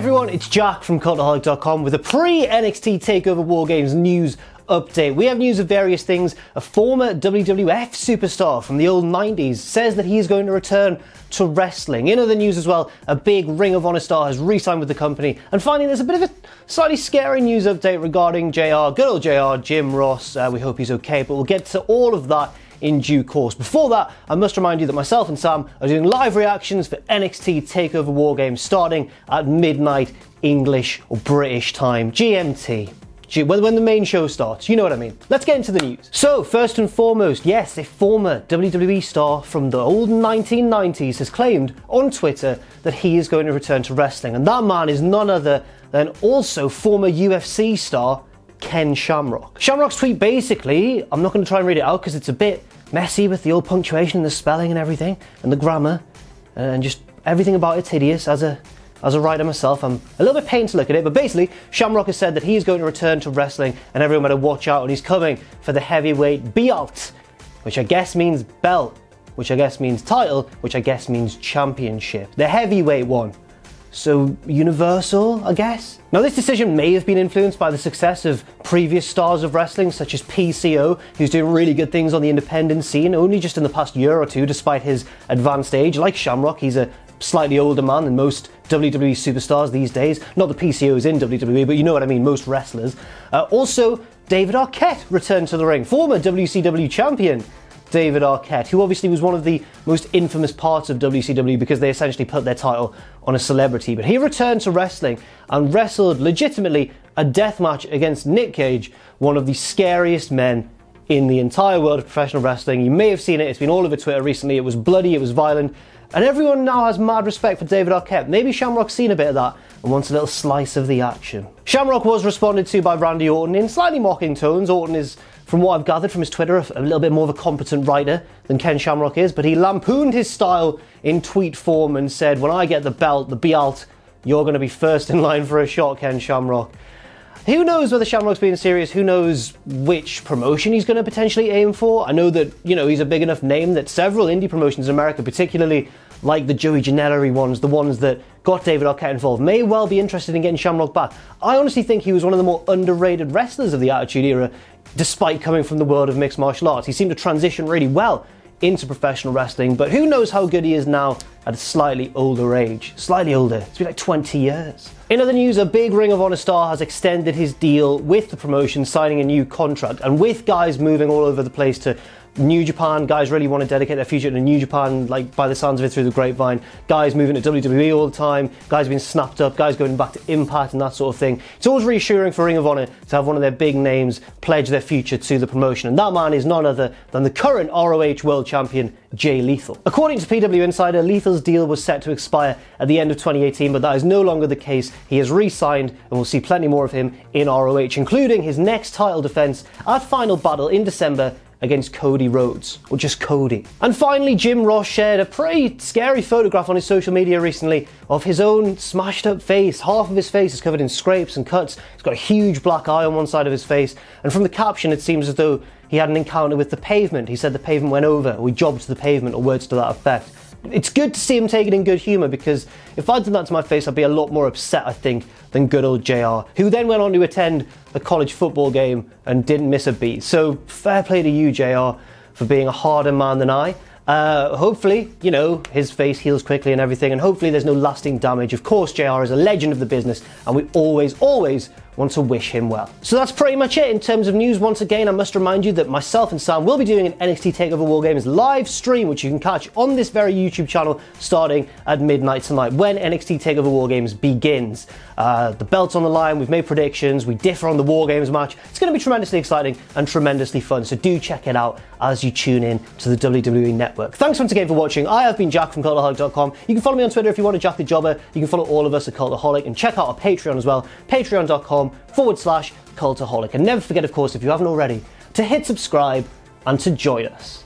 everyone, it's Jack from Cultaholic.com with a pre-NXT TakeOver War Games news update. We have news of various things. A former WWF superstar from the old 90s says that he is going to return to wrestling. In other news as well, a big Ring of Honor star has re-signed with the company. And finally, there's a bit of a slightly scary news update regarding JR, good old JR, Jim Ross. We hope he's okay, but we'll get to all of that in due course. Before that, I must remind you that myself and Sam are doing live reactions for NXT TakeOver War Games starting at midnight English or British time, GMT. When the main show starts, you know what I mean. Let's get into the news. So, first and foremost, yes, a former WWE star from the old 1990s has claimed on Twitter that he is going to return to wrestling. And that man is none other than also former UFC star Ken Shamrock. Shamrock's tweet basically, I'm not going to try and read it out because it's a bit messy with the old punctuation and the spelling and everything, and the grammar, and just everything about it's hideous. As a writer myself, I'm a little bit pained to look at it, but basically, Shamrock has said that he is going to return to wrestling and everyone better watch out, and he's coming for the heavyweight belt, which I guess means belt, which I guess means title, which I guess means championship. The heavyweight one. So, universal, I guess? Now, this decision may have been influenced by the success of previous stars of wrestling, such as PCO, who's doing really good things on the independent scene, only just in the past year or two, despite his advanced age. Like Shamrock, he's a slightly older man than most WWE superstars these days. Not the PCOs in WWE, but you know what I mean, most wrestlers. Also, David Arquette returned to the ring, former WCW champion David Arquette, who obviously was one of the most infamous parts of WCW because they essentially put their title on a celebrity. But he returned to wrestling and wrestled legitimately a death match against Nick Cage, one of the scariest men in the entire world of professional wrestling. You may have seen it, it's been all over Twitter recently. It was bloody, it was violent, and everyone now has mad respect for David Arquette. Maybe Shamrock's seen a bit of that and wants a little slice of the action. Shamrock was responded to by Randy Orton in slightly mocking tones. Orton is, from what I've gathered from his Twitter, a little bit more of a competent writer than Ken Shamrock is, but he lampooned his style in tweet form and said, when I get the belt, the Bealt, you're going to be first in line for a shot, Ken Shamrock. Who knows whether Shamrock's being serious? Who knows which promotion he's going to potentially aim for? I know that, you know, he's a big enough name that several indie promotions in America, particularly like the Joey Janela-y ones, the ones that got David Arquette involved, may well be interested in getting Shamrock back. I honestly think he was one of the more underrated wrestlers of the Attitude Era, despite coming from the world of mixed martial arts. He seemed to transition really well into professional wrestling, but who knows how good he is now at a slightly older age. Slightly older, it's been like 20 years. In other news, a big Ring of Honor star has extended his deal with the promotion, signing a new contract, and with guys moving all over the place to New Japan, guys really want to dedicate their future to New Japan, like by the sounds of it through the grapevine, guys moving to WWE all the time, guys being snapped up, guys going back to Impact and that sort of thing. It's always reassuring for Ring of Honor to have one of their big names pledge their future to the promotion, and that man is none other than the current ROH World Champion, Jay Lethal. According to PW Insider, Lethal's deal was set to expire at the end of 2018, but that is no longer the case. He has re-signed, and we'll see plenty more of him in ROH, including his next title defense at Final Battle in December against Cody Rhodes, or just Cody. And finally, Jim Ross shared a pretty scary photograph on his social media recently of his own smashed up face. Half of his face is covered in scrapes and cuts. He's got a huge black eye on one side of his face, and from the caption it seems as though he had an encounter with the pavement. He said the pavement went over, or he jobbed the pavement, or words to that effect. It's good to see him take it in good humour, because if I'd done that to my face, I'd be a lot more upset, I think, than good old JR, who then went on to attend a college football game and didn't miss a beat. So fair play to you, JR, for being a harder man than I. Hopefully, you know, his face heals quickly and everything, and hopefully there's no lasting damage. Of course, JR is a legend of the business, and we always want to wish him well. So that's pretty much it in terms of news. Once again, I must remind you that myself and Sam will be doing an NXT TakeOver War Games live stream, which you can catch on this very YouTube channel starting at midnight tonight when NXT TakeOver War Games begins. The belt's on the line, we've made predictions, we differ on the War Games match. It's going to be tremendously exciting and tremendously fun, so do check it out as you tune in to the WWE Network. Thanks once again for watching. I have been Jack from Cultaholic.com. You can follow me on Twitter if you want to Jack the Jobber. You can follow all of us at Cultaholic, and check out our Patreon as well, patreon.com/Cultaholic. And never forget, of course, if you haven't already, to hit subscribe and to join us.